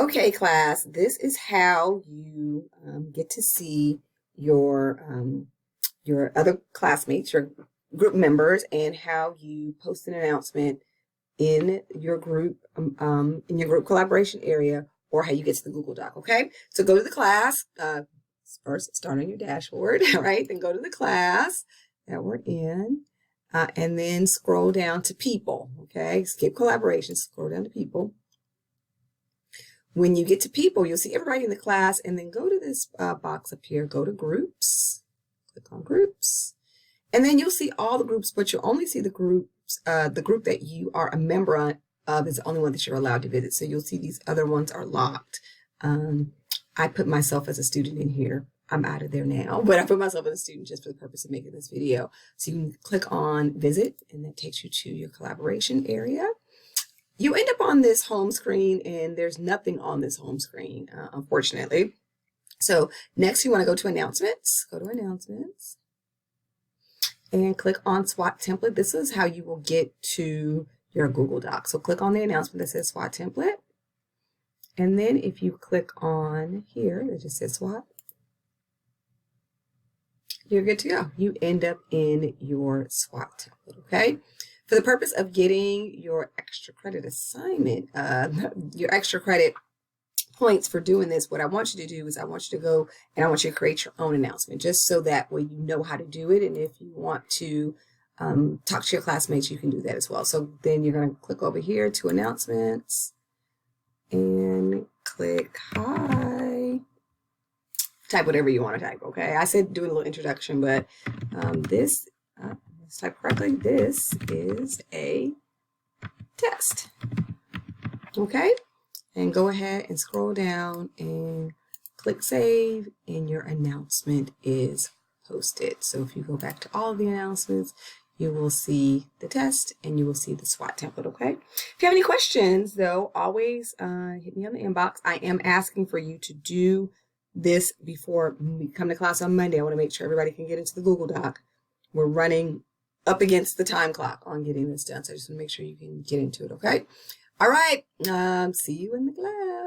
Okay, class, this is how you get to see your other classmates, your group members, and how you post an announcement in your group collaboration area, or how you get to the Google Doc. Okay, so go to the class. First, start on your dashboard, right? Then go to the class that we're in, and then scroll down to people. Okay, skip collaboration, scroll down to people. When you get to people, you'll see everybody in the class, and then go to this box up here, go to groups, click on groups, and then you'll see all the groups, but you'll only see the groups, the group that you are a member of is the only one that you're allowed to visit. So you'll see these other ones are locked. I put myself as a student in here. I'm out of there now, but I put myself as a student just for the purpose of making this video. So you can click on visit, and that takes you to your collaboration area. You end up on this home screen, and there's nothing on this home screen, unfortunately. So next you want to go to announcements. Go to announcements and click on SWOT template. This is how you will get to your Google Doc. So click on the announcement that says SWOT template. And then if you click on here that just says SWOT, you're good to go. You end up in your SWOT template, okay? For the purpose of getting your extra credit assignment, your extra credit points for doing this, what I want you to do is I want you to go and I want you to create your own announcement, just so that way you know how to do it. And if you want to talk to your classmates, you can do that as well. So then you're going to click over here to announcements and click hi. Type whatever you want to type, okay? I said do a little introduction, but let's type correctly. This is a test, okay? And go ahead and scroll down and click save, and your announcement is posted. So if you go back to all of the announcements, you will see the test and you will see the SWOT template, okay? If you have any questions, though, always hit me on the inbox. I am asking for you to do this before we come to class on Monday. I want to make sure everybody can get into the Google Doc. We're running up against the time clock on getting this done, so I just want to make sure you can get into it, okay? All right, see you in the class.